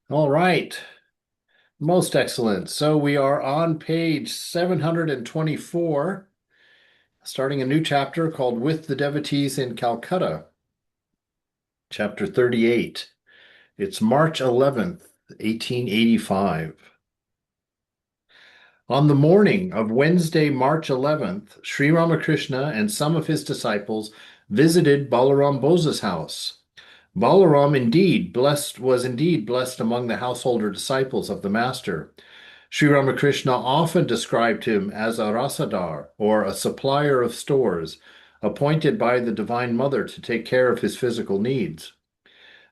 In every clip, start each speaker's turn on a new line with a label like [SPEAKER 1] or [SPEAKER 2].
[SPEAKER 1] All right. Most excellent. So we are on page 724, starting a new chapter called With the Devotees in Calcutta, chapter 38. It's March 11th, 1885. On the morning of Wednesday, March 11th, Sri Ramakrishna and some of his disciples visited Balaram Bosa's house. Balaram was indeed blessed among the householder disciples of the Master. Sri Ramakrishna often described him as a rasadar, or a supplier of stores, appointed by the Divine Mother to take care of his physical needs.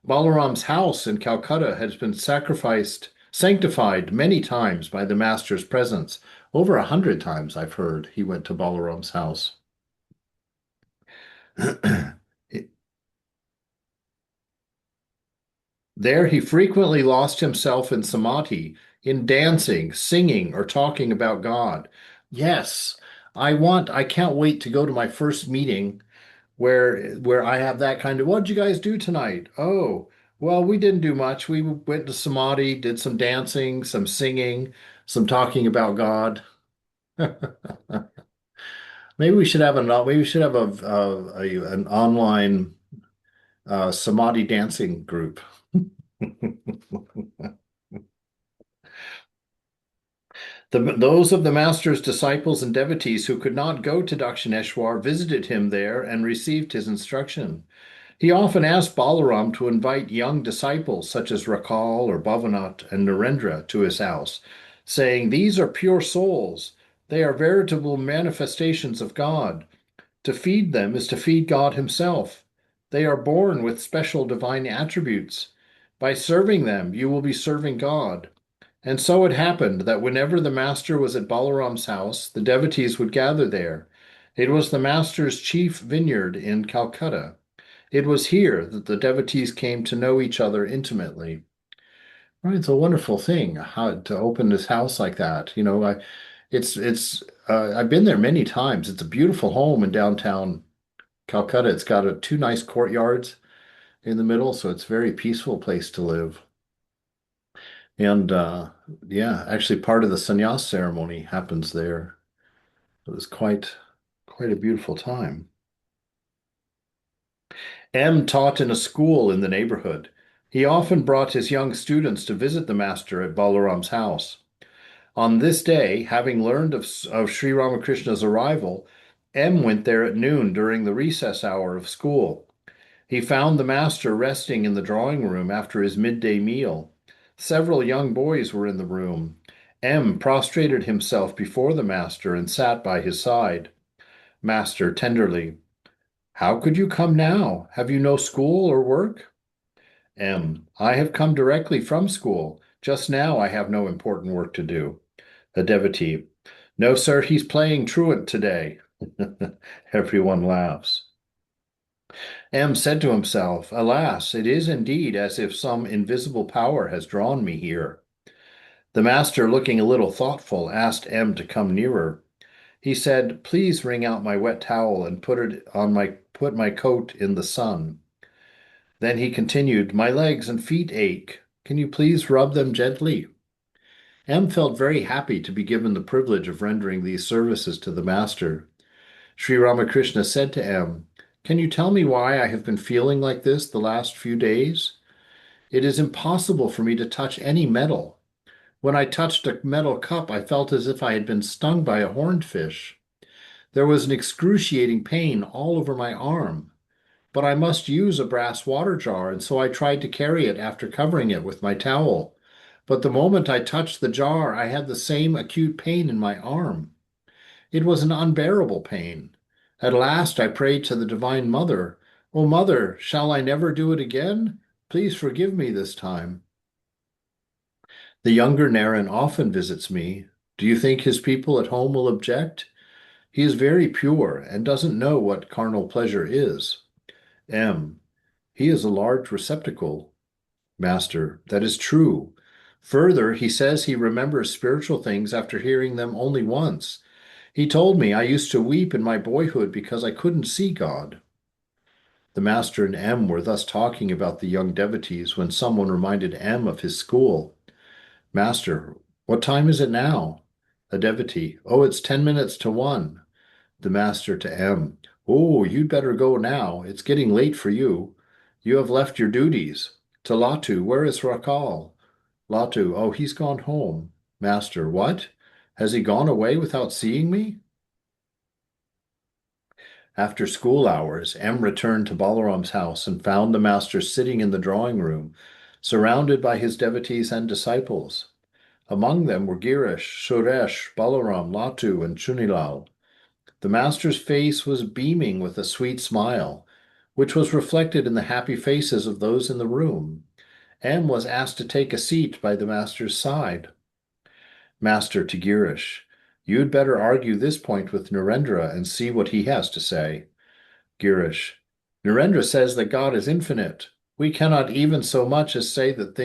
[SPEAKER 1] Balaram's house in Calcutta has been sanctified many times by the Master's presence. Over 100 times, I've heard, he went to Balaram's house. There he frequently lost himself in samadhi, in dancing, singing, or talking about God. Yes, I can't wait to go to my first meeting where I have that kind of, what did you guys do tonight? Oh, well, we didn't do much. We went to samadhi, did some dancing, some singing, some talking about God. Maybe we should have an online samadhi dancing group. Those of the Master's disciples and devotees who could not go to Dakshineshwar visited him there and received his instruction. He often asked Balaram to invite young disciples such as Rakal or Bhavanat and Narendra to his house, saying, "These are pure souls. They are veritable manifestations of God. To feed them is to feed God Himself. They are born with special divine attributes. By serving them, you will be serving God." And so it happened that whenever the Master was at Balaram's house, the devotees would gather there. It was the Master's chief vineyard in Calcutta. It was here that the devotees came to know each other intimately. Right, it's a wonderful thing how to open this house like that. I've been there many times. It's a beautiful home in downtown Calcutta. It's got two nice courtyards in the middle, so it's a very peaceful place to live. And yeah, actually, part of the sannyas ceremony happens there. It was quite a beautiful time. M taught in a school in the neighborhood. He often brought his young students to visit the master at Balaram's house. On this day, having learned of Sri Ramakrishna's arrival, M went there at noon during the recess hour of school. He found the master resting in the drawing room after his midday meal. Several young boys were in the room. M prostrated himself before the master and sat by his side. Master tenderly, "How could you come now? Have you no school or work?" M. I have come directly from school. Just now I have no important work to do. A devotee. No, sir, he's playing truant today. Everyone laughs. M said to himself, "Alas, it is indeed as if some invisible power has drawn me here." The master, looking a little thoughtful, asked M to come nearer. He said, "Please wring out my wet towel and put my coat in the sun." Then he continued, "My legs and feet ache. Can you please rub them gently?" M felt very happy to be given the privilege of rendering these services to the master. Sri Ramakrishna said to M, "Can you tell me why I have been feeling like this the last few days? It is impossible for me to touch any metal. When I touched a metal cup, I felt as if I had been stung by a horned fish. There was an excruciating pain all over my arm. But I must use a brass water jar, and so I tried to carry it after covering it with my towel. But the moment I touched the jar, I had the same acute pain in my arm. It was an unbearable pain. At last I prayed to the Divine Mother, 'O Mother, shall I never do it again? Please forgive me this time.' The younger Naren often visits me. Do you think his people at home will object? He is very pure and doesn't know what carnal pleasure is. M. He is a large receptacle. Master. That is true. Further, he says he remembers spiritual things after hearing them only once. He told me I used to weep in my boyhood because I couldn't see God. The master and M were thus talking about the young devotees when someone reminded M of his school. Master, what time is it now? A devotee, oh, it's 10 minutes to 1. The master to M, oh, you'd better go now. It's getting late for you. You have left your duties. To Latu, where is Rakal? Latu, oh, he's gone home. Master, what? Has he gone away without seeing me? After school hours, M returned to Balaram's house and found the master sitting in the drawing room, surrounded by his devotees and disciples. Among them were Girish, Suresh, Balaram, Latu, and Chunilal. The master's face was beaming with a sweet smile, which was reflected in the happy faces of those in the room. M was asked to take a seat by the master's side. Master to Girish, you'd better argue this point with Narendra and see what he has to say. Girish, Narendra says that God is infinite. We cannot even so much as say that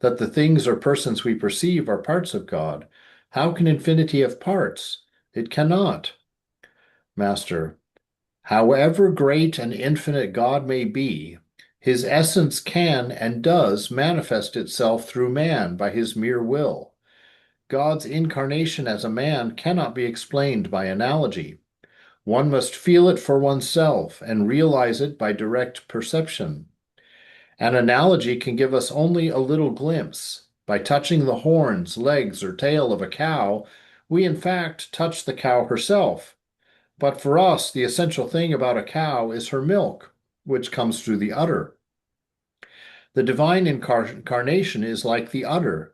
[SPEAKER 1] the things or persons we perceive are parts of God. How can infinity have parts? It cannot. Master, however great and infinite God may be, his essence can and does manifest itself through man by his mere will. God's incarnation as a man cannot be explained by analogy. One must feel it for oneself and realize it by direct perception. An analogy can give us only a little glimpse. By touching the horns, legs, or tail of a cow, we in fact touch the cow herself. But for us, the essential thing about a cow is her milk, which comes through the udder. The divine incarnation is like the udder.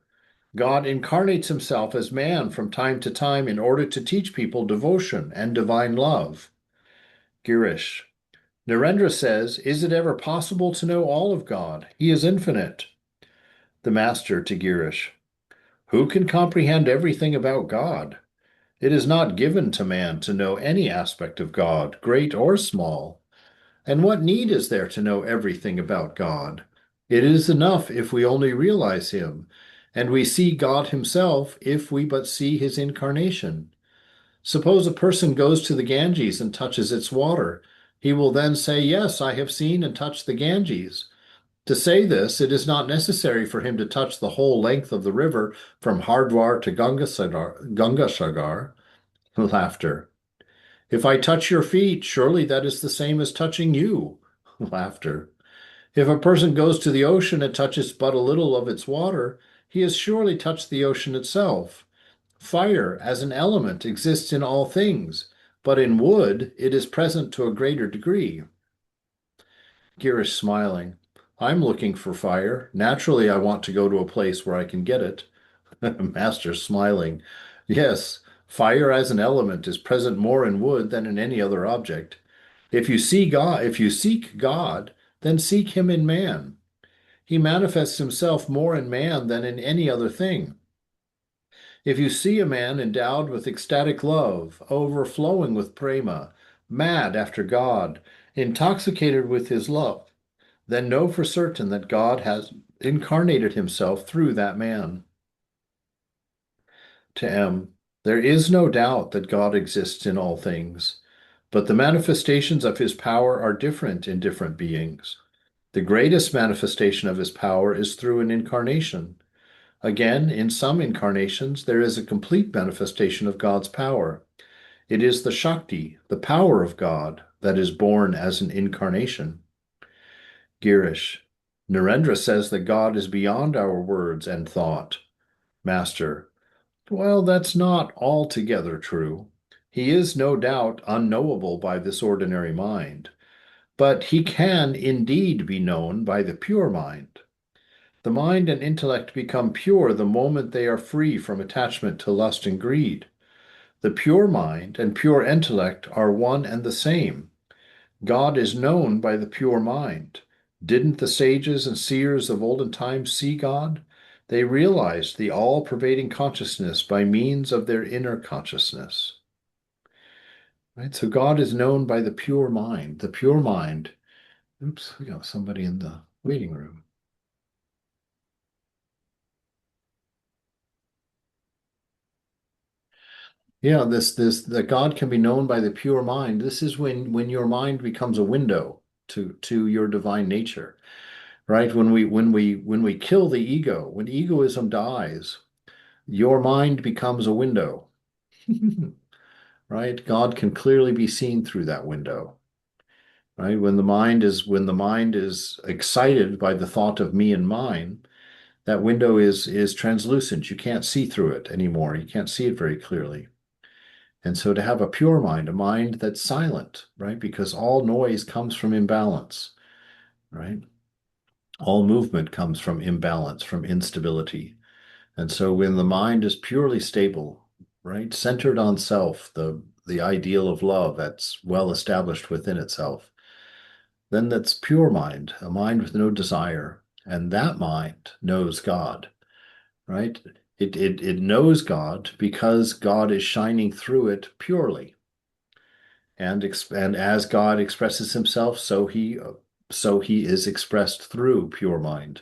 [SPEAKER 1] God incarnates himself as man from time to time in order to teach people devotion and divine love. Girish. Narendra says, is it ever possible to know all of God? He is infinite. The master to Girish. Who can comprehend everything about God? It is not given to man to know any aspect of God, great or small. And what need is there to know everything about God? It is enough if we only realize him, and we see God himself if we but see his incarnation. Suppose a person goes to the Ganges and touches its water. He will then say, yes, I have seen and touched the Ganges. To say this, it is not necessary for him to touch the whole length of the river from Hardwar to Gangasagar. Laughter. If I touch your feet, surely that is the same as touching you. Laughter. If a person goes to the ocean and touches but a little of its water, he has surely touched the ocean itself. Fire, as an element, exists in all things, but in wood it is present to a greater degree. Girish smiling. I'm looking for fire. Naturally, I want to go to a place where I can get it. Master smiling. Yes, fire as an element is present more in wood than in any other object. If you seek God, then seek him in man. He manifests himself more in man than in any other thing. If you see a man endowed with ecstatic love, overflowing with prema, mad after God, intoxicated with his love, then know for certain that God has incarnated himself through that man. To M, there is no doubt that God exists in all things, but the manifestations of his power are different in different beings. The greatest manifestation of his power is through an incarnation. Again, in some incarnations, there is a complete manifestation of God's power. It is the Shakti, the power of God, that is born as an incarnation. Girish. Narendra says that God is beyond our words and thought. Master. Well, that's not altogether true. He is no doubt unknowable by this ordinary mind, but he can indeed be known by the pure mind. The mind and intellect become pure the moment they are free from attachment to lust and greed. The pure mind and pure intellect are one and the same. God is known by the pure mind. Didn't the sages and seers of olden times see God? They realized the all-pervading consciousness by means of their inner consciousness. Right? So God is known by the pure mind. The pure mind. Oops, we got somebody in the waiting room. Yeah, this that God can be known by the pure mind. This is when your mind becomes a window. to your divine nature, right? When we kill the ego, when egoism dies, your mind becomes a window, right? God can clearly be seen through that window, right? When the mind is excited by the thought of me and mine, that window is translucent. You can't see through it anymore. You can't see it very clearly. And so to have a pure mind, a mind that's silent, right? Because all noise comes from imbalance, right? All movement comes from imbalance, from instability. And so when the mind is purely stable, right, centered on self, the ideal of love that's well established within itself, then that's pure mind, a mind with no desire. And that mind knows God, right? It knows God because God is shining through it purely. And as God expresses himself, so he is expressed through pure mind.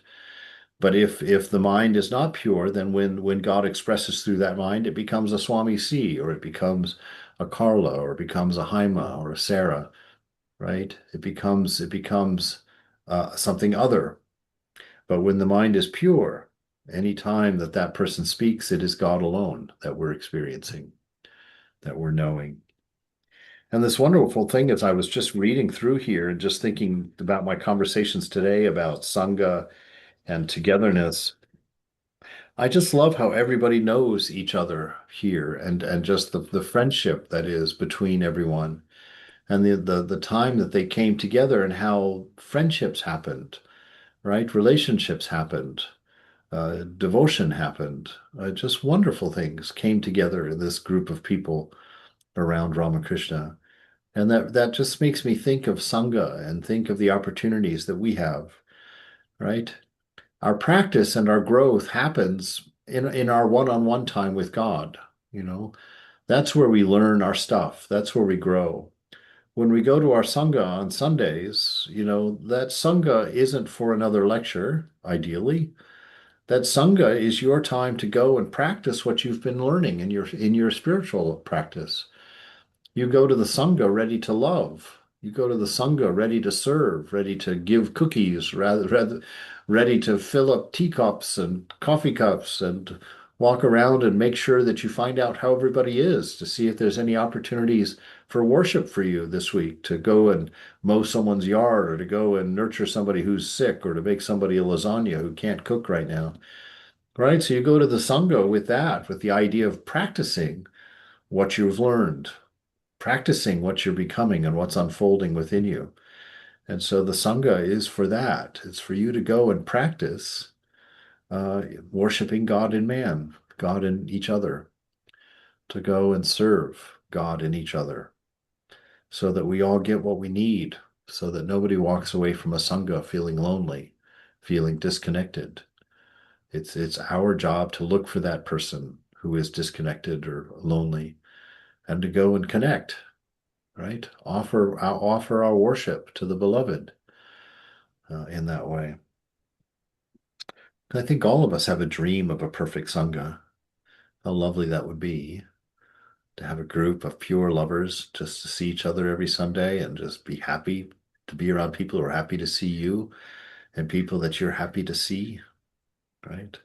[SPEAKER 1] But if the mind is not pure, then when God expresses through that mind, it becomes a Swami C, or it becomes a Carla, or it becomes a Haima or a Sarah, right? It becomes something other. But when the mind is pure, any time that that person speaks, it is God alone that we're experiencing, that we're knowing. And this wonderful thing is I was just reading through here and just thinking about my conversations today about Sangha and togetherness. I just love how everybody knows each other here and just the friendship that is between everyone and the time that they came together and how friendships happened, right? Relationships happened, devotion happened. Just wonderful things came together in this group of people around Ramakrishna. And that just makes me think of Sangha and think of the opportunities that we have, right? Our practice and our growth happens in our one-on-one time with God, you know. That's where we learn our stuff. That's where we grow. When we go to our Sangha on Sundays, that Sangha isn't for another lecture, ideally. That Sangha is your time to go and practice what you've been learning in your spiritual practice. You go to the Sangha ready to love. You go to the Sangha ready to serve, ready to give cookies, rather ready to fill up teacups and coffee cups and walk around and make sure that you find out how everybody is to see if there's any opportunities for worship for you this week, to go and mow someone's yard or to go and nurture somebody who's sick or to make somebody a lasagna who can't cook right now. Right? So you go to the Sangha with that, with the idea of practicing what you've learned, practicing what you're becoming and what's unfolding within you. And so the Sangha is for that. It's for you to go and practice worshiping God in man, God in each other, to go and serve God in each other, so that we all get what we need, so that nobody walks away from a Sangha feeling lonely, feeling disconnected. It's our job to look for that person who is disconnected or lonely and to go and connect, right? Offer our worship to the beloved in that way. I think all of us have a dream of a perfect Sangha. How lovely that would be to have a group of pure lovers just to see each other every Sunday and just be happy to be around people who are happy to see you and people that you're happy to see, right?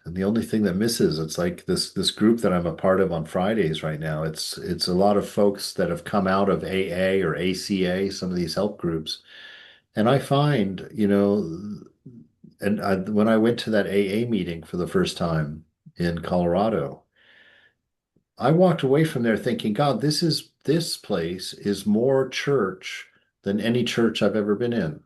[SPEAKER 1] And the only thing that misses, it's like this group that I'm a part of on Fridays right now. It's a lot of folks that have come out of AA or ACA, some of these help groups. And I find, when I went to that AA meeting for the first time in Colorado, I walked away from there thinking, God, this place is more church than any church I've ever been in.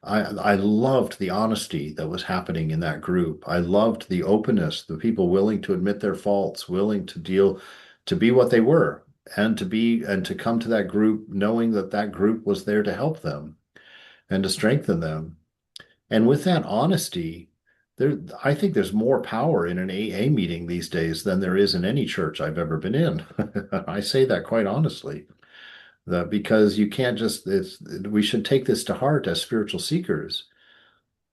[SPEAKER 1] I loved the honesty that was happening in that group. I loved the openness, the people willing to admit their faults, willing to deal, to be what they were, and to come to that group knowing that that group was there to help them and to strengthen them. And with that honesty, I think there's more power in an AA meeting these days than there is in any church I've ever been in. I say that quite honestly, that because you can't just, we should take this to heart as spiritual seekers.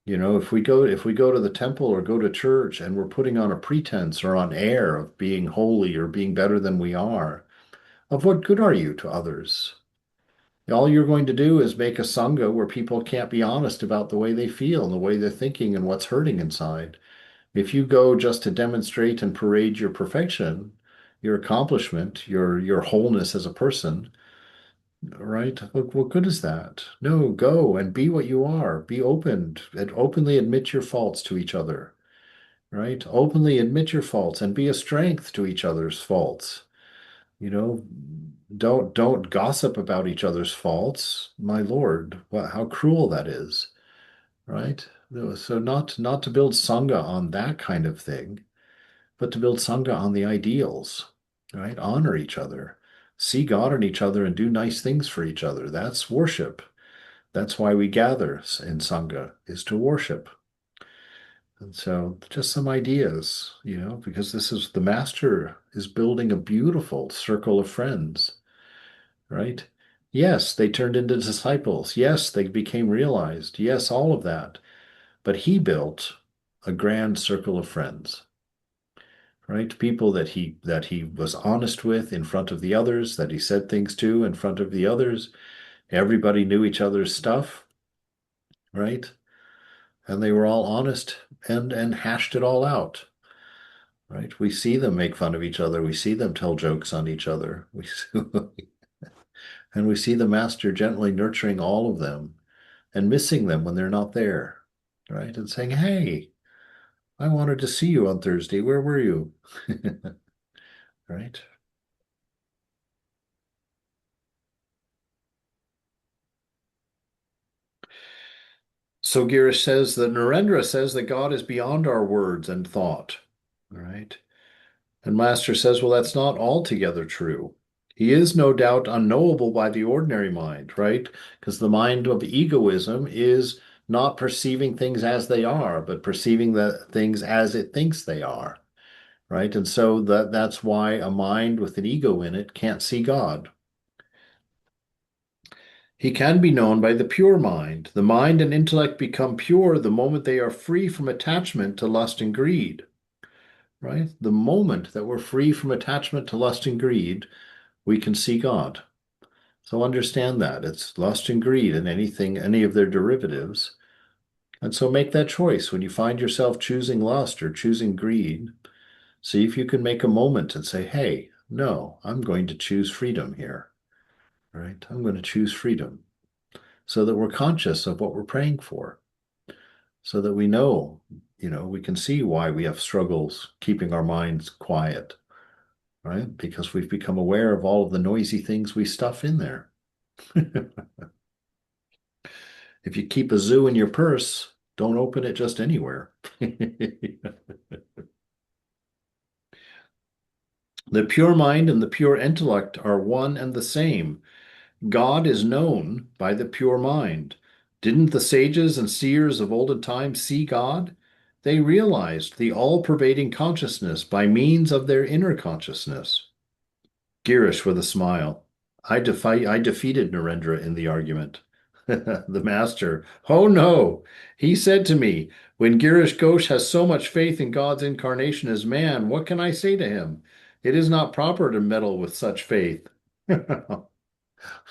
[SPEAKER 1] If we go to the temple or go to church and we're putting on a pretense or on air of being holy or being better than we are, of what good are you to others? All you're going to do is make a sangha where people can't be honest about the way they feel and the way they're thinking and what's hurting inside. If you go just to demonstrate and parade your perfection, your accomplishment, your wholeness as a person, right? What good is that? No, go and be what you are. Be open and openly admit your faults to each other, right? Openly admit your faults and be a strength to each other's faults. You know, don't gossip about each other's faults. My Lord, how cruel that is, right? No, so not to build sangha on that kind of thing, but to build sangha on the ideals, right? Honor each other, see God in each other, and do nice things for each other. That's worship. That's why we gather in sangha, is to worship. And so just some ideas, because this is the master is building a beautiful circle of friends, right? Yes, they turned into disciples. Yes, they became realized. Yes, all of that. But he built a grand circle of friends, right? People that he was honest with in front of the others, that he said things to in front of the others. Everybody knew each other's stuff, right? And they were all honest and hashed it all out, right? We see them make fun of each other. We see them tell jokes on each other. And we see the master gently nurturing all of them and missing them when they're not there, right? And saying, "Hey, I wanted to see you on Thursday. Where were you?" Right? So Girish says that Narendra says that God is beyond our words and thought. All right. And Master says, well, that's not altogether true. He is no doubt unknowable by the ordinary mind, right? Because the mind of egoism is not perceiving things as they are, but perceiving the things as it thinks they are, right? And so that's why a mind with an ego in it can't see God. He can be known by the pure mind. The mind and intellect become pure the moment they are free from attachment to lust and greed, right? The moment that we're free from attachment to lust and greed, we can see God. So understand that it's lust and greed and anything, any of their derivatives. And so make that choice when you find yourself choosing lust or choosing greed. See if you can make a moment and say, hey, no, I'm going to choose freedom here, right? I'm going to choose freedom so that we're conscious of what we're praying for, so that we know, we can see why we have struggles keeping our minds quiet, right? Because we've become aware of all of the noisy things we stuff in there. If you keep a zoo in your purse, don't open it just anywhere. The pure mind and the pure intellect are one and the same. God is known by the pure mind. Didn't the sages and seers of olden times see God? They realized the all-pervading consciousness by means of their inner consciousness. Girish with a smile. I defeated Narendra in the argument. The master. Oh no. He said to me, when Girish Ghosh has so much faith in God's incarnation as man, what can I say to him? It is not proper to meddle with such faith.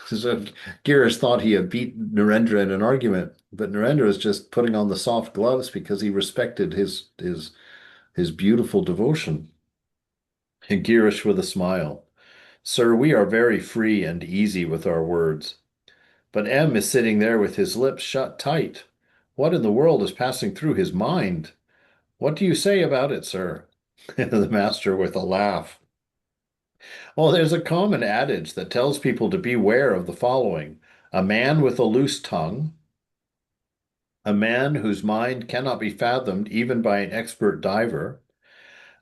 [SPEAKER 1] So Girish thought he had beat Narendra in an argument, but Narendra was just putting on the soft gloves because he respected his beautiful devotion. And Girish with a smile. Sir, we are very free and easy with our words. But M is sitting there with his lips shut tight. What in the world is passing through his mind? What do you say about it, sir? The master with a laugh. Well, there's a common adage that tells people to beware of the following: a man with a loose tongue, a man whose mind cannot be fathomed even by an expert diver,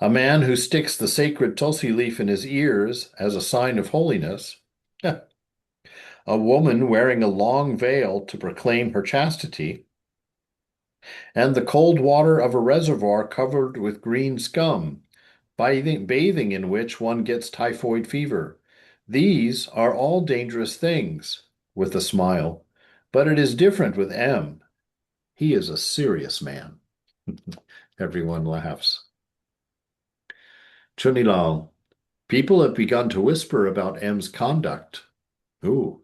[SPEAKER 1] a man who sticks the sacred tulsi leaf in his ears as a sign of holiness, a woman wearing a long veil to proclaim her chastity, and the cold water of a reservoir covered with green scum, bathing in which one gets typhoid fever. These are all dangerous things, with a smile, but it is different with M. He is a serious man. Everyone laughs. Chunilal, people have begun to whisper about M's conduct. Ooh,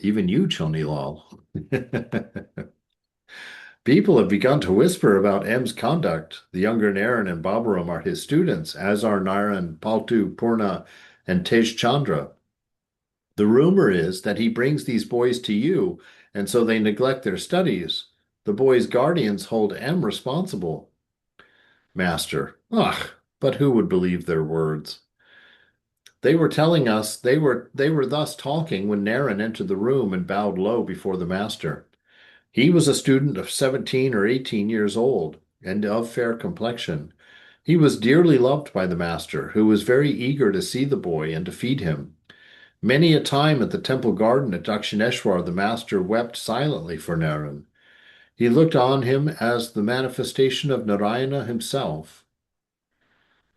[SPEAKER 1] Even you, Choni Lal. People have begun to whisper about M's conduct. The younger Naren and Baburam are his students, as are Naren, Paltu, Purna, and Tej Chandra. The rumor is that he brings these boys to you, and so they neglect their studies. The boys' guardians hold M responsible. Master, ugh, but who would believe their words? They were telling us they were thus talking when Naren entered the room and bowed low before the master. He was a student of 17 or 18 years old and of fair complexion. He was dearly loved by the master, who was very eager to see the boy and to feed him. Many a time at the temple garden at Dakshineshwar, the master wept silently for Naren. He looked on him as the manifestation of Narayana himself.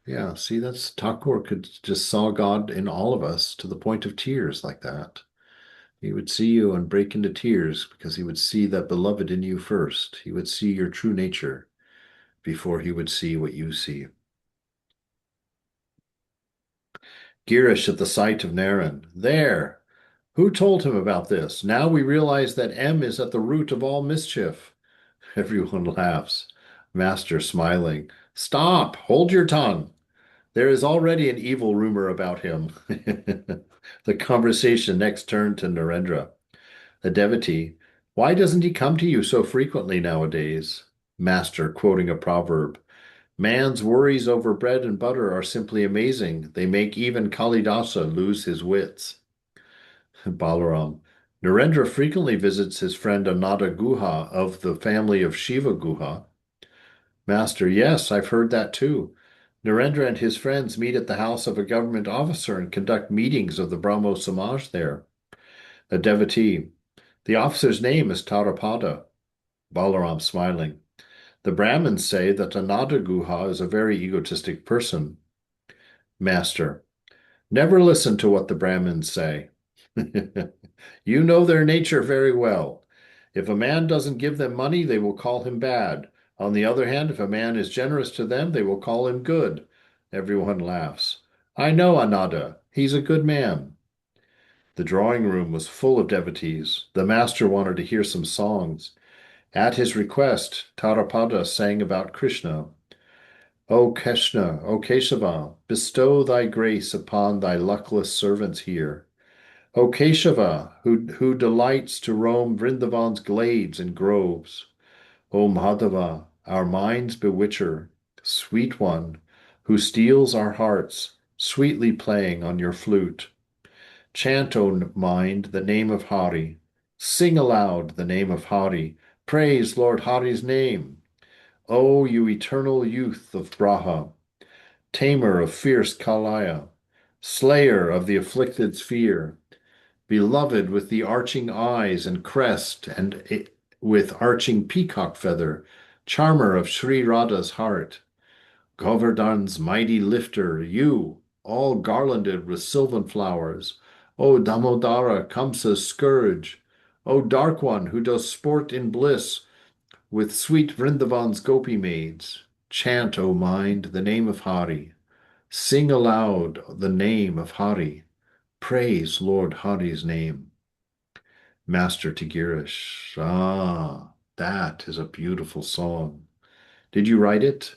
[SPEAKER 1] Yeah, see, that's Thakur could just saw God in all of us to the point of tears like that. He would see you and break into tears because he would see that beloved in you first. He would see your true nature before he would see what you see. Girish at the sight of Naren. There! Who told him about this? Now we realize that M is at the root of all mischief. Everyone laughs. Master smiling. Stop! Hold your tongue. There is already an evil rumor about him. The conversation next turned to Narendra. A devotee. Why doesn't he come to you so frequently nowadays? Master, quoting a proverb. Man's worries over bread and butter are simply amazing. They make even Kalidasa lose his wits. Balaram. Narendra frequently visits his friend Ananda Guha of the family of Shiva Guha. Master, yes, I've heard that too. Narendra and his friends meet at the house of a government officer and conduct meetings of the Brahmo Samaj there. A devotee. The officer's name is Tarapada. Balaram smiling. The Brahmins say that Ananda Guha is a very egotistic person. Master. Never listen to what the Brahmins say. You know their nature very well. If a man doesn't give them money, they will call him bad. On the other hand, if a man is generous to them, they will call him good. Everyone laughs. I know Ananda. He's a good man. The drawing room was full of devotees. The master wanted to hear some songs. At his request, Tarapada sang about Krishna. O Krishna, O Keshava, bestow thy grace upon thy luckless servants here. O Keshava, who delights to roam Vrindavan's glades and groves. O Madhava, our mind's bewitcher, sweet one, who steals our hearts, sweetly playing on your flute. Chant, O mind, the name of Hari. Sing aloud the name of Hari. Praise Lord Hari's name. O you eternal youth of Braha, tamer of fierce Kalaya, slayer of the afflicted sphere, beloved with the arching eyes and crest and with arching peacock feather, charmer of Sri Radha's heart, Govardhan's mighty lifter, you, all garlanded with sylvan flowers, O Damodara, Kamsa's scourge, O dark one who does sport in bliss with sweet Vrindavan's gopi maids, chant, O mind, the name of Hari. Sing aloud the name of Hari. Praise Lord Hari's name. Master to Girish. Ah, that is a beautiful song. Did you write it?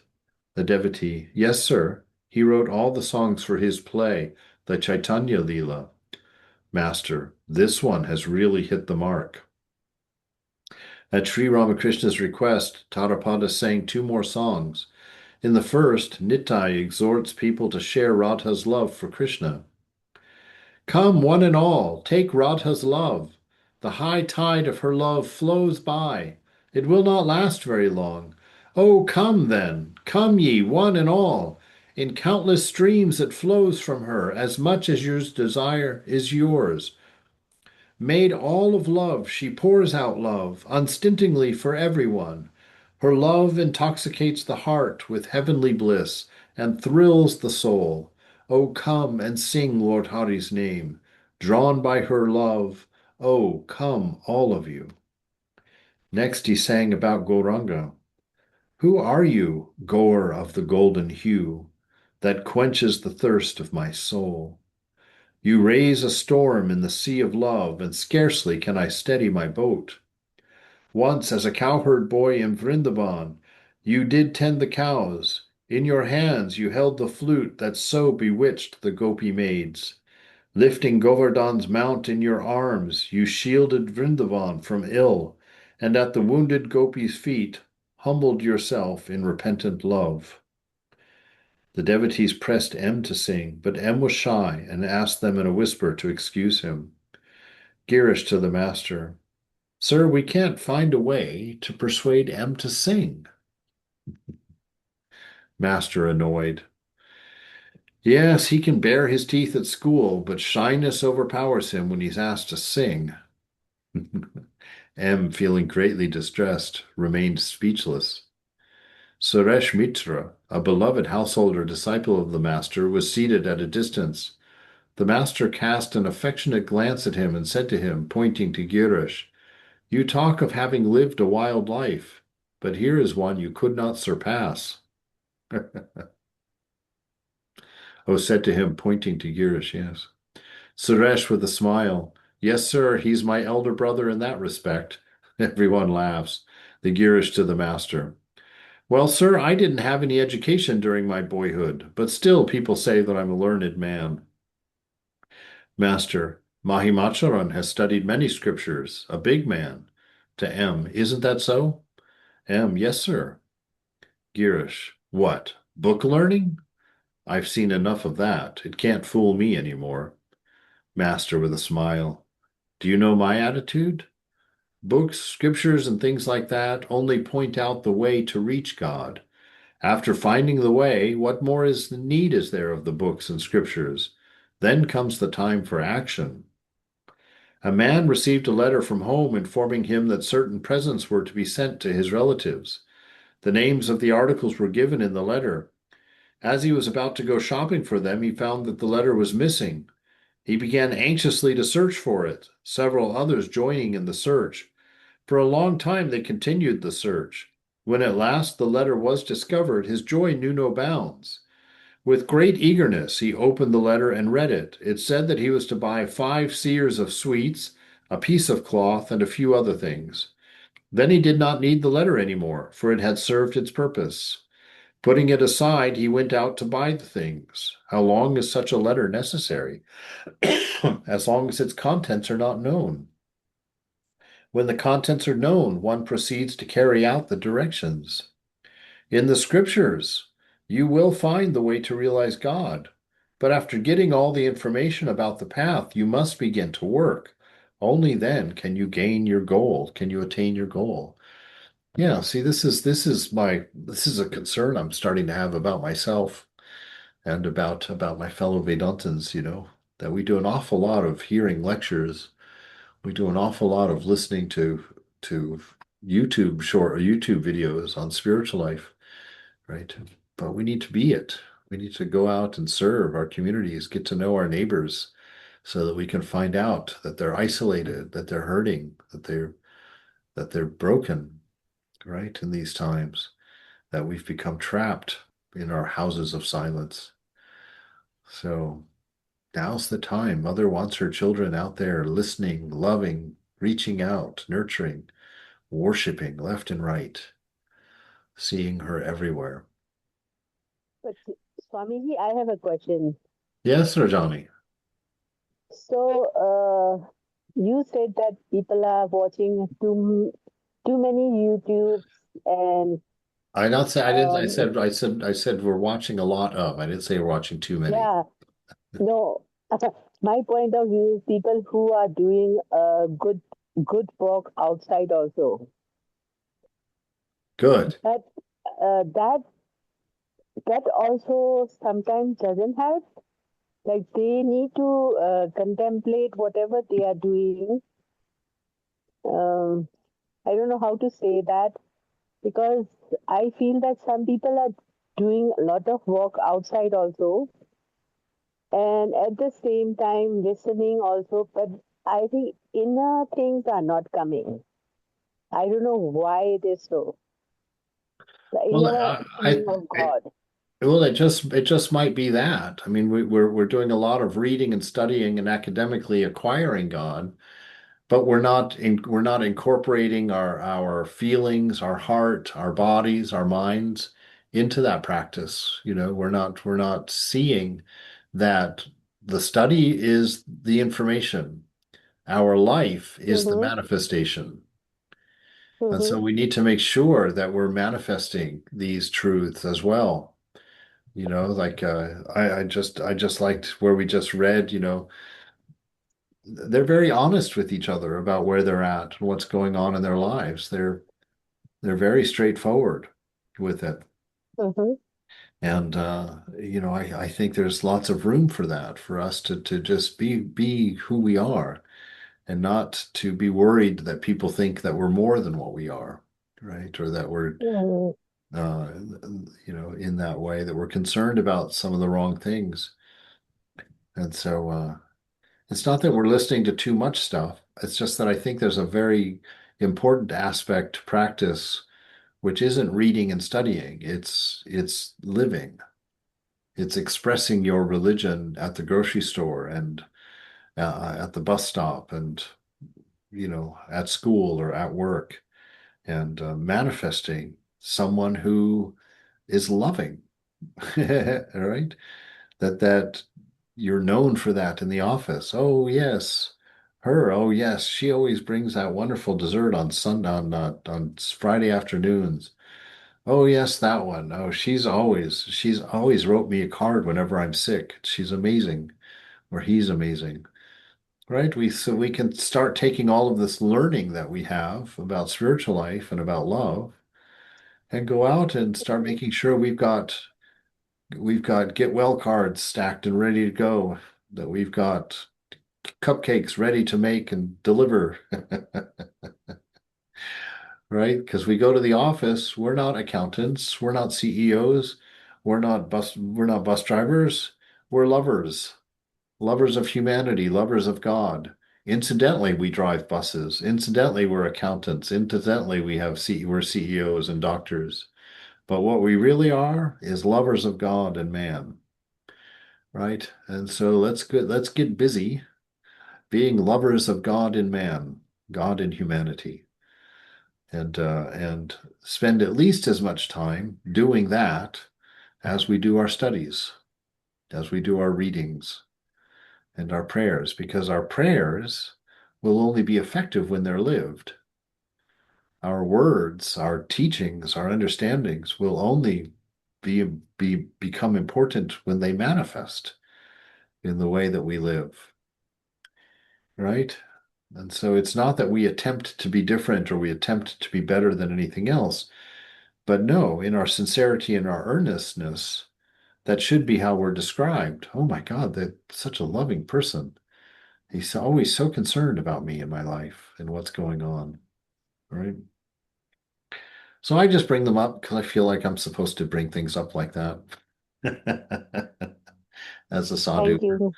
[SPEAKER 1] The devotee. Yes, sir. He wrote all the songs for his play, the Chaitanya Leela. Master. This one has really hit the mark. At Sri Ramakrishna's request, Tarapada sang two more songs. In the first, Nitai exhorts people to share Radha's love for Krishna. Come, one and all, take Radha's love. The high tide of her love flows by. It will not last very long. Oh, come then, come ye, one and all. In countless streams it flows from her, as much as your desire is yours. Made all of love, she pours out love, unstintingly for everyone. Her love intoxicates the heart with heavenly bliss and thrills the soul. Oh, come and sing Lord Hari's name. Drawn by her love, oh, come, all of you. Next he sang about Gauranga. Who are you, goer of the golden hue, that quenches the thirst of my soul? You raise a storm in the sea of love, and scarcely can I steady my boat. Once, as a cowherd boy in Vrindavan, you did tend the cows. In your hands you held the flute that so bewitched the gopi maids. Lifting Govardhan's mount in your arms, you shielded Vrindavan from ill, and at the wounded gopi's feet humbled yourself in repentant love. The devotees pressed M to sing, but M was shy and asked them in a whisper to excuse him. Girish to the master, Sir, we can't find a way to persuade M to sing. Master annoyed. Yes, he can bare his teeth at school, but shyness overpowers him when he's asked to sing. M, feeling greatly distressed, remained speechless. Suresh Mitra, a beloved householder disciple of the master, was seated at a distance. The master cast an affectionate glance at him and said to him, pointing to Girish, You talk of having lived a wild life, but here is one you could not surpass. Oh, said to him, pointing to Girish, yes. Suresh with a smile, Yes, sir, he's my elder brother in that respect. Everyone laughs. The Girish to the master. Well, sir, I didn't have any education during my boyhood, but still people say that I'm a learned man. Master, Mahimacharan has studied many scriptures, a big man. To M, isn't that so? M, yes, sir. Girish, what? Book learning? I've seen enough of that. It can't fool me anymore. Master with a smile. Do you know my attitude? Books, scriptures, and things like that only point out the way to reach God. After finding the way, what more is the need is there of the books and scriptures? Then comes the time for action. A man received a letter from home informing him that certain presents were to be sent to his relatives. The names of the articles were given in the letter. As he was about to go shopping for them, he found that the letter was missing. He began anxiously to search for it, several others joining in the search. For a long time they continued the search. When at last the letter was discovered, his joy knew no bounds. With great eagerness, he opened the letter and read it. It said that he was to buy 5 seers of sweets, a piece of cloth, and a few other things. Then he did not need the letter any more, for it had served its purpose. Putting it aside, he went out to buy the things. How long is such a letter necessary? As long as its contents are not known. When the contents are known, one proceeds to carry out the directions. In the scriptures, you will find the way to realize God. But after getting all the information about the path, you must begin to work. Only then can you gain your goal, can you attain your goal. Yeah, see, this is a concern I'm starting to have about myself and about my fellow Vedantins, that we do an awful lot of hearing lectures. We do an awful lot of listening to YouTube videos on spiritual life, right? But we need to be it. We need to go out and serve our communities, get to know our neighbors so that we can find out that they're isolated, that they're hurting, that they're broken, right? In these times, that we've become trapped in our houses of silence. So now's the time. Mother wants her children out there listening, loving, reaching out, nurturing, worshiping left and right, seeing her everywhere.
[SPEAKER 2] But Swamiji, I have a question.
[SPEAKER 1] Yes, Rajani.
[SPEAKER 2] So, you said that people are watching too many YouTubes and
[SPEAKER 1] I not say I didn't
[SPEAKER 2] um,
[SPEAKER 1] I said we're watching a lot of. I didn't say we're watching too many.
[SPEAKER 2] yeah, no. My point of view is people who are doing a good work outside also.
[SPEAKER 1] Good.
[SPEAKER 2] But that also sometimes doesn't help. Like they need to contemplate whatever they are doing. Um, I don't know how to say that because I feel that some people are doing a lot of work outside also and at the same time listening also, but I think inner things are not coming. I don't know why it is so. The
[SPEAKER 1] Well,
[SPEAKER 2] inner feeling of God.
[SPEAKER 1] Well, it just might be that. I mean, we're doing a lot of reading and studying and academically acquiring God, but we're not incorporating our feelings, our heart, our bodies, our minds into that practice. We're not seeing that the study is the information. Our life is the
[SPEAKER 2] Mm-hmm.
[SPEAKER 1] manifestation. And
[SPEAKER 2] Mm-hmm.
[SPEAKER 1] so we need to make sure that we're manifesting these truths as well. Like I just liked where we just read, they're very honest with each other about where they're at and what's going on in their lives. They're very straightforward with it.
[SPEAKER 2] Mm-hmm.
[SPEAKER 1] And I think there's lots of room for that, for us to just be who we are and not to be worried that people think that we're more than what we are, right? Or that we're
[SPEAKER 2] Mm-hmm.
[SPEAKER 1] uh, in that way, that we're concerned about some of the wrong things. And so it's not that we're listening to too much stuff. It's just that I think there's a very important aspect to practice, which isn't reading and studying. It's living. It's expressing your religion at the grocery store and at the bus stop and at school or at work and manifesting someone who is loving. All right. That you're known for that in the office. Oh yes, her. Oh yes, she always brings that wonderful dessert on Sunday on Friday afternoons. Oh yes, that one. Oh, she's always wrote me a card whenever I'm sick. She's amazing, or he's amazing. Right? We can start taking all of this learning that we have about spiritual life and about love and go out and start making sure we've got get well cards stacked and ready to go, that we've got cupcakes ready to make and deliver, right? Because we go to the office, we're not accountants, we're not CEOs, we're not bus drivers, we're lovers, lovers of humanity, lovers of God. Incidentally, we drive buses. Incidentally, we're accountants. Incidentally, we're CEOs and doctors. But what we really are is lovers of God and man. Right? And so let's get busy being lovers of God in man, God in humanity, and spend at least as much time doing that as we do our studies, as we do our readings and our prayers, because our prayers will only be effective when they're lived. Our words, our teachings, our understandings will only become important when they manifest in the way that we live, right? And so it's not that we attempt to be different or we attempt to be better than anything else, but no, in our sincerity and our earnestness, that should be how we're described. Oh my God, that's such a loving person. He's always so concerned about me in my life and what's going on, right? So I just bring them up because I feel like I'm supposed to bring things up like that. As a sadhu,
[SPEAKER 2] Thank you.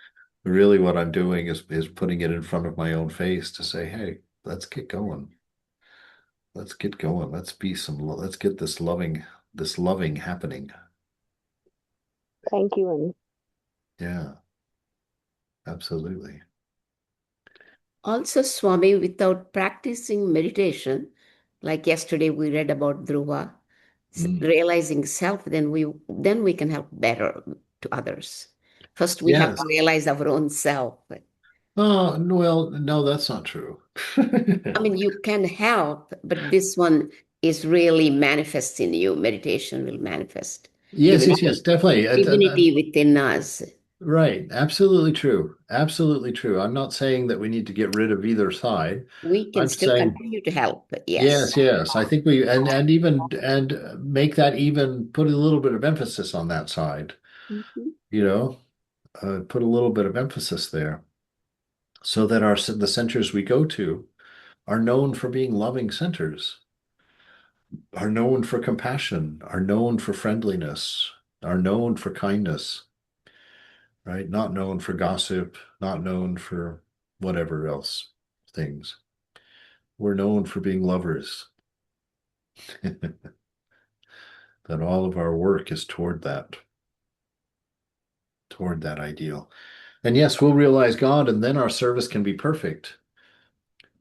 [SPEAKER 1] really what I'm doing is putting it in front of my own face to say, hey, let's get going. Let's get going. Let's get this loving happening.
[SPEAKER 2] Thank you, Annie.
[SPEAKER 1] Yeah, absolutely.
[SPEAKER 3] Also, Swami, without practicing meditation, like yesterday we read about Dhruva,
[SPEAKER 1] Mm.
[SPEAKER 3] realizing self, then we can help better to others. First, we have to
[SPEAKER 1] Yes.
[SPEAKER 3] realize our own self.
[SPEAKER 1] Oh, well, no, that's not true.
[SPEAKER 3] I mean, you can help, but this one is really manifest in you. Meditation will manifest
[SPEAKER 1] Yes, yes, yes,
[SPEAKER 3] divinity,
[SPEAKER 1] definitely.
[SPEAKER 3] divinity within us.
[SPEAKER 1] Right. Absolutely true. Absolutely true. I'm not saying that we need to get rid of either side.
[SPEAKER 3] We can
[SPEAKER 1] I'm
[SPEAKER 3] still
[SPEAKER 1] saying,
[SPEAKER 3] continue to help. Yes.
[SPEAKER 1] yes, yes. I think and even make that, even put a little bit of emphasis on that side,
[SPEAKER 3] Mhm.
[SPEAKER 1] you know, put a little bit of emphasis there so that the centers we go to are known for being loving centers, are known for compassion, are known for friendliness, are known for kindness, right? Not known for gossip, not known for whatever else things. We're known for being lovers, that all of our work is toward that. toward that ideal. And yes, we'll realize God, and then our service can be perfect.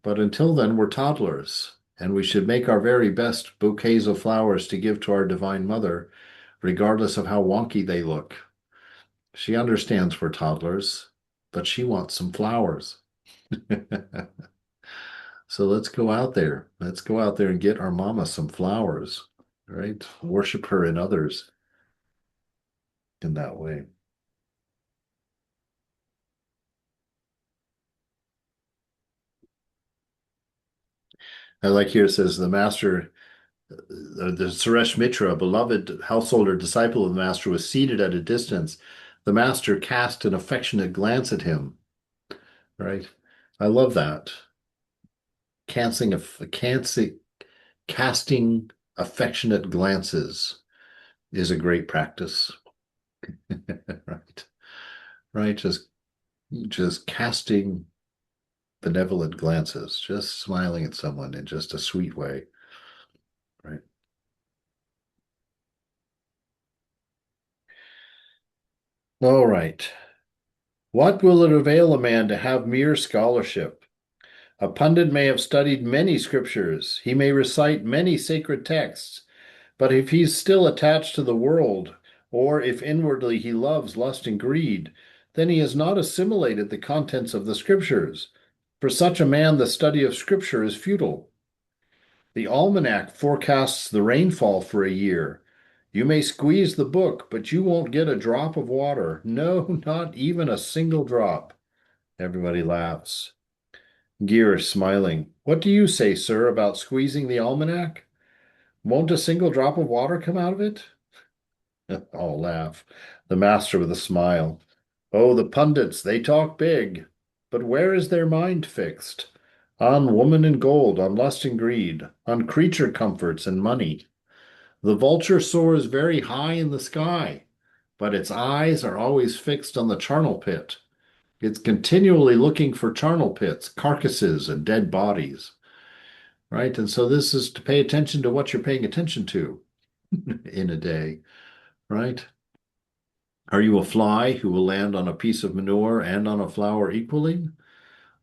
[SPEAKER 1] But until then, we're toddlers, and we should make our very best bouquets of flowers to give to our Divine Mother, regardless of how wonky they look. She understands we're toddlers, but she wants some flowers. So let's go out there. Let's go out there and get our mama some flowers, right? Worship her in others in that way. I like here it says the master, the Suresh Mitra, a beloved household or disciple of the master, was seated at a distance. The master cast an affectionate glance at him, right? I love that. Canceling, casting affectionate glances is a great practice. Right. Right. Just casting benevolent glances, just smiling at someone in just a sweet way. Right. All right. What will it avail a man to have mere scholarship? A pundit may have studied many scriptures, he may recite many sacred texts, but if he's still attached to the world, or if inwardly he loves lust and greed, then he has not assimilated the contents of the scriptures. For such a man, the study of scripture is futile. The almanac forecasts the rainfall for a year. You may squeeze the book, but you won't get a drop of water. No, not even a single drop. Everybody laughs. Girish smiling. What do you say, sir, about squeezing the almanac? Won't a single drop of water come out of it? All laugh. The master with a smile. Oh, the pundits, they talk big. But where is their mind fixed? On woman and gold, on lust and greed, on creature comforts and money. The vulture soars very high in the sky, but its eyes are always fixed on the charnel pit. It's continually looking for charnel pits, carcasses, and dead bodies, right? And so this is to pay attention to what you're paying attention to in a day, right? Are you a fly who will land on a piece of manure and on a flower equally?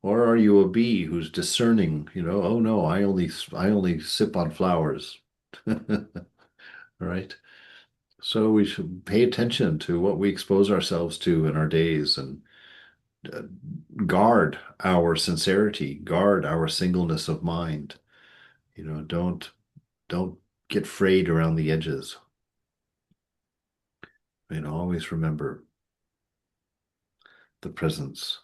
[SPEAKER 1] Or are you a bee who's discerning, oh no, I only sip on flowers. Right? So we should pay attention to what we expose ourselves to in our days and uh, guard our sincerity, guard our singleness of mind. Don't get frayed around the edges. Always remember the presence.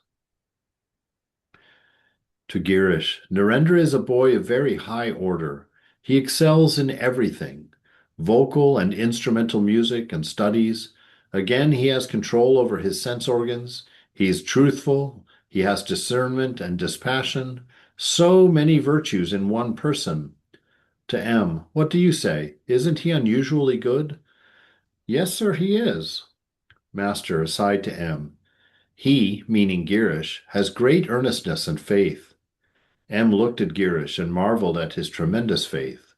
[SPEAKER 1] To Girish, Narendra is a boy of very high order. He excels in everything, vocal and instrumental music and studies. Again, he has control over his sense organs. He is truthful. He has discernment and dispassion. So many virtues in one person. To M, what do you say? Isn't he unusually good? Yes, sir, he is. Master, aside to M. He, meaning Girish, has great earnestness and faith. M looked at Girish and marveled at his tremendous faith.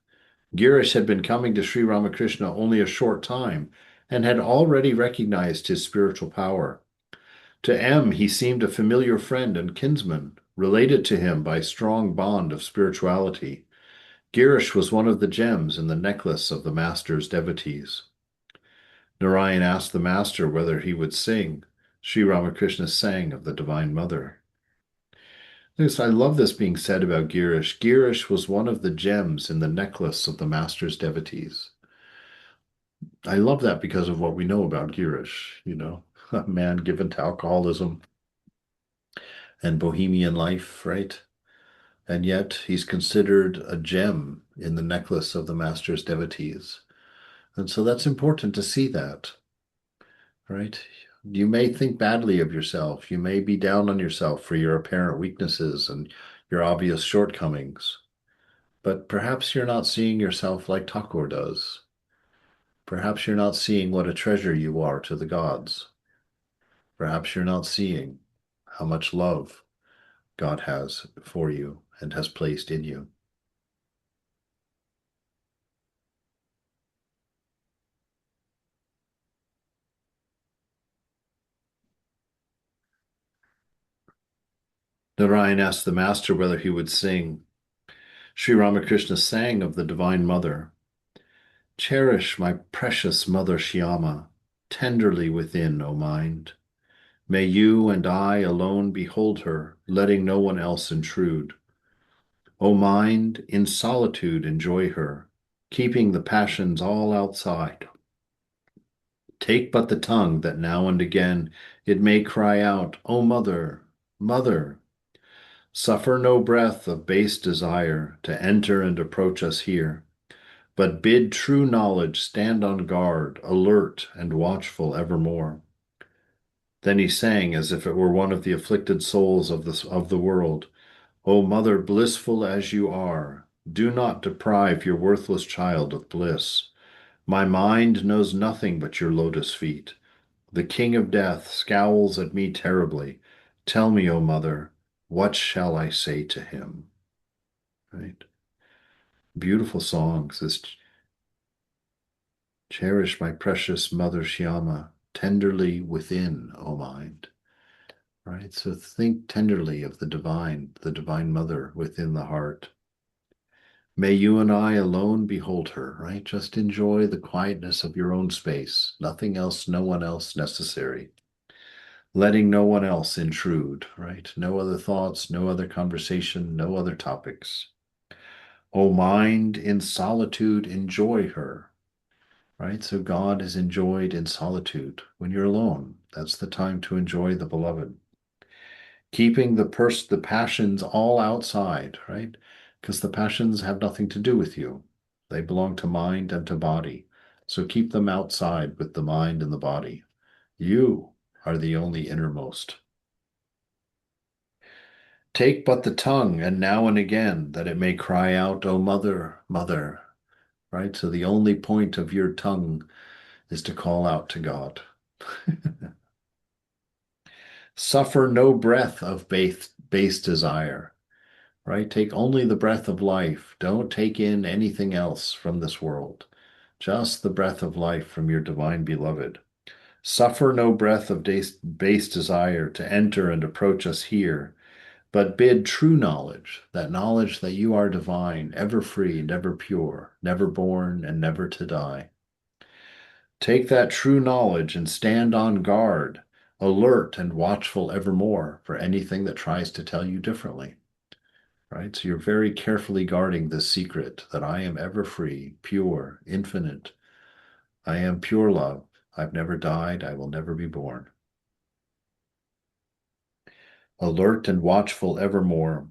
[SPEAKER 1] Girish had been coming to Sri Ramakrishna only a short time and had already recognized his spiritual power. To M, he seemed a familiar friend and kinsman, related to him by strong bond of spirituality. Girish was one of the gems in the necklace of the master's devotees. Narayan asked the master whether he would sing. Sri Ramakrishna sang of the Divine Mother. Yes, I love this being said about Girish. Girish was one of the gems in the necklace of the master's devotees. I love that because of what we know about Girish, a man given to alcoholism and bohemian life, right? And yet he's considered a gem in the necklace of the master's devotees. And so that's important to see that, right? You may think badly of yourself. You may be down on yourself for your apparent weaknesses and your obvious shortcomings. But perhaps you're not seeing yourself like Thakur does. Perhaps you're not seeing what a treasure you are to the gods. Perhaps you're not seeing how much love God has for you and has placed in you. Narayan asked the master whether he would sing. Sri Ramakrishna sang of the Divine Mother. Cherish my precious Mother Shyama tenderly within, O mind. May you and I alone behold her, letting no one else intrude. O mind, in solitude enjoy her, keeping the passions all outside. Take but the tongue that now and again it may cry out, O Mother, Mother. Suffer no breath of base desire to enter and approach us here, but bid true knowledge stand on guard, alert and watchful evermore. Then he sang as if it were one of the afflicted souls of the world. O Mother, blissful as you are, do not deprive your worthless child of bliss. My mind knows nothing but your lotus feet. The King of Death scowls at me terribly. Tell me, O Mother, what shall I say to him? Right? Beautiful songs. This cherish my precious Mother Shyama tenderly within, O mind. Right? So think tenderly of the Divine Mother within the heart. May you and I alone behold her, right? Just enjoy the quietness of your own space. Nothing else, no one else necessary. Letting no one else intrude, right? No other thoughts, no other conversation, no other topics. O mind, in solitude, enjoy her, right? So God is enjoyed in solitude. When you're alone, that's the time to enjoy the beloved. Keeping the passions all outside, right? Because the passions have nothing to do with you. They belong to mind and to body. So keep them outside with the mind and the body. You are the only innermost. Take but the tongue, and now and again, that it may cry out, O Mother, Mother, right? So the only point of your tongue is to call out to God. Suffer no breath of base desire, right? Take only the breath of life. Don't take in anything else from this world. Just the breath of life from your divine beloved. Suffer no breath of base desire to enter and approach us here, but bid true knowledge that you are divine, ever free, never pure, never born, and never to die. Take that true knowledge and stand on guard, alert and watchful evermore for anything that tries to tell you differently. Right? So you're very carefully guarding this secret that I am ever free, pure, infinite. I am pure love. I've never died. I will never be born. Alert and watchful evermore.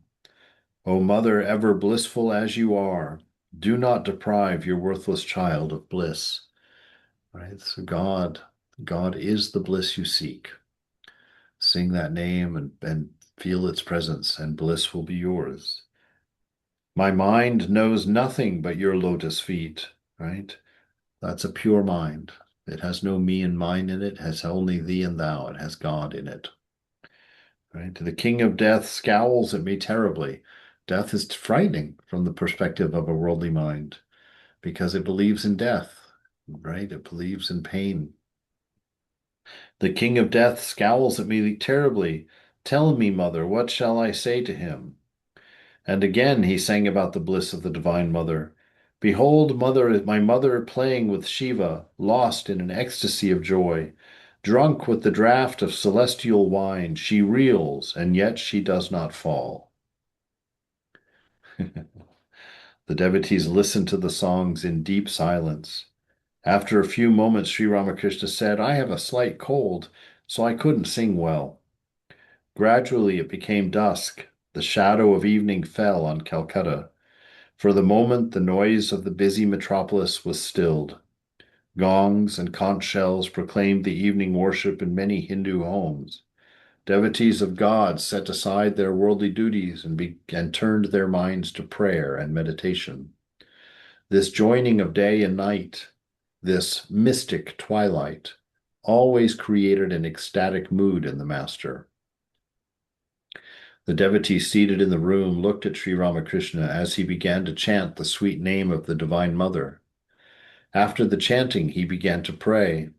[SPEAKER 1] O Mother, ever blissful as you are, do not deprive your worthless child of bliss. Right? So God is the bliss you seek. Sing that name and feel its presence, and bliss will be yours. My mind knows nothing but your lotus feet, right? That's a pure mind. It has no me and mine in it, it has only thee and thou. It has God in it. Right? The King of Death scowls at me terribly. Death is frightening from the perspective of a worldly mind because it believes in death, right? It believes in pain. The King of Death scowls at me terribly. Tell me, Mother, what shall I say to him? And again he sang about the bliss of the Divine Mother. Behold, mother, my mother playing with Shiva, lost in an ecstasy of joy. Drunk with the draught of celestial wine, she reels, and yet she does not fall. The devotees listened to the songs in deep silence. After a few moments, Sri Ramakrishna said, I have a slight cold, so I couldn't sing well. Gradually it became dusk. The shadow of evening fell on Calcutta. For the moment, the noise of the busy metropolis was stilled. Gongs and conch shells proclaimed the evening worship in many Hindu homes. Devotees of God set aside their worldly duties and turned their minds to prayer and meditation. This joining of day and night, this mystic twilight, always created an ecstatic mood in the Master. The devotees seated in the room looked at Sri Ramakrishna as he began to chant the sweet name of the Divine Mother. After the chanting, he began to pray.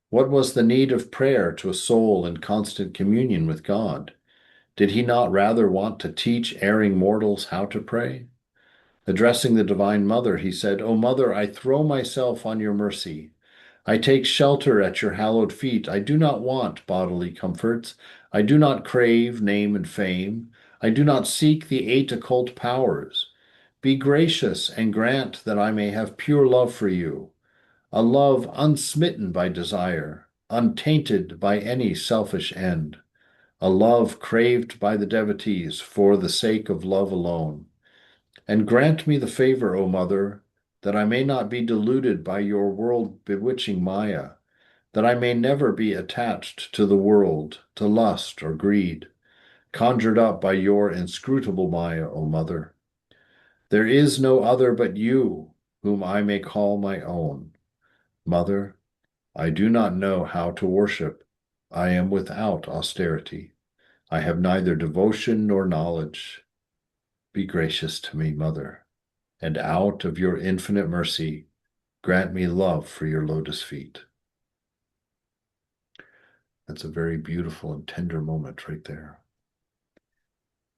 [SPEAKER 1] What was the need of prayer to a soul in constant communion with God? Did he not rather want to teach erring mortals how to pray? Addressing the Divine Mother, he said, O Mother, I throw myself on your mercy. I take shelter at your hallowed feet. I do not want bodily comforts. I do not crave name and fame. I do not seek the 8 occult powers. Be gracious and grant that I may have pure love for you, a love unsmitten by desire, untainted by any selfish end, a love craved by the devotees for the sake of love alone. And grant me the favor, O Mother, that I may not be deluded by your world-bewitching Maya, that I may never be attached to the world, to lust or greed, conjured up by your inscrutable Maya, O Mother. There is no other but you, whom I may call my own. Mother, I do not know how to worship. I am without austerity. I have neither devotion nor knowledge. Be gracious to me, Mother, and out of your infinite mercy, grant me love for your lotus feet. That's a very beautiful and tender moment right there.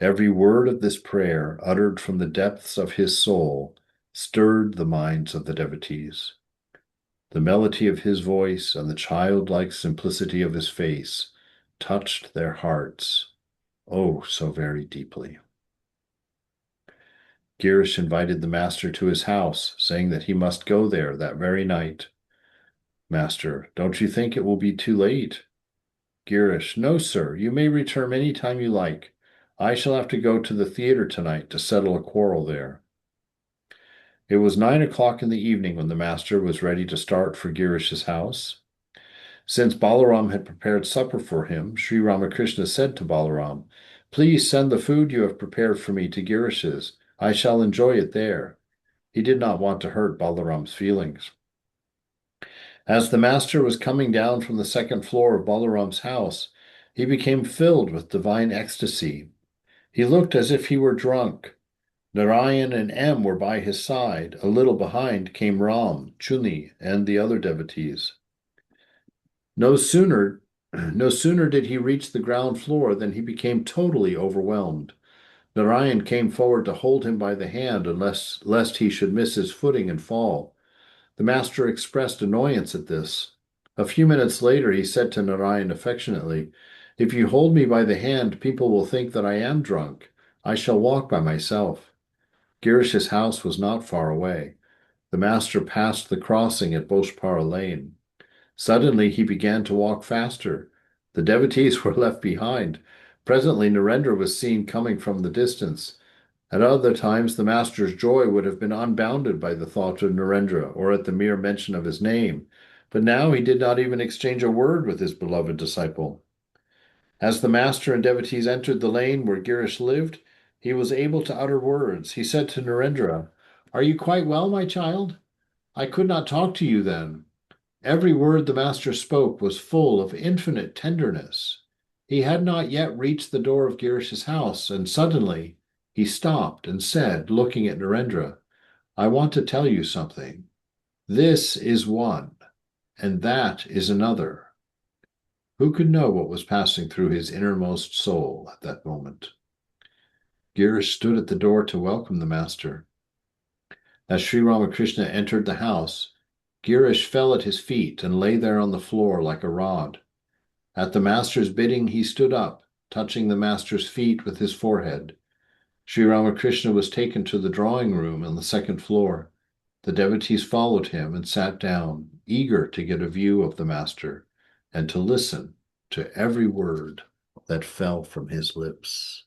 [SPEAKER 1] Every word of this prayer, uttered from the depths of his soul, stirred the minds of the devotees. The melody of his voice and the childlike simplicity of his face touched their hearts, oh, so very deeply. Girish invited the master to his house, saying that he must go there that very night. Master, don't you think it will be too late? Girish, no, sir, you may return any time you like. I shall have to go to the theater tonight to settle a quarrel there. It was 9 o'clock in the evening when the master was ready to start for Girish's house. Since Balaram had prepared supper for him, Sri Ramakrishna said to Balaram, Please send the food you have prepared for me to Girish's. I shall enjoy it there. He did not want to hurt Balaram's feelings. As the master was coming down from the second floor of Balaram's house, he became filled with divine ecstasy. He looked as if he were drunk. Narayan and M were by his side. A little behind came Ram, Chuni, and the other devotees. No sooner did he reach the ground floor than he became totally overwhelmed. Narayan came forward to hold him by the hand lest he should miss his footing and fall. The master expressed annoyance at this. A few minutes later, he said to Narayan affectionately, If you hold me by the hand, people will think that I am drunk. I shall walk by myself. Girish's house was not far away. The master passed the crossing at Boshpara Lane. Suddenly he began to walk faster. The devotees were left behind. Presently Narendra was seen coming from the distance. At other times the master's joy would have been unbounded by the thought of Narendra or at the mere mention of his name. But now he did not even exchange a word with his beloved disciple. As the master and devotees entered the lane where Girish lived, he was able to utter words. He said to Narendra, Are you quite well, my child? I could not talk to you then. Every word the master spoke was full of infinite tenderness. He had not yet reached the door of Girish's house, and suddenly he stopped and said, looking at Narendra, I want to tell you something. This is one, and that is another. Who could know what was passing through his innermost soul at that moment? Girish stood at the door to welcome the master. As Sri Ramakrishna entered the house, Girish fell at his feet and lay there on the floor like a rod. At the master's bidding, he stood up, touching the master's feet with his forehead. Sri Ramakrishna was taken to the drawing room on the second floor. The devotees followed him and sat down, eager to get a view of the master and to listen to every word that fell from his lips.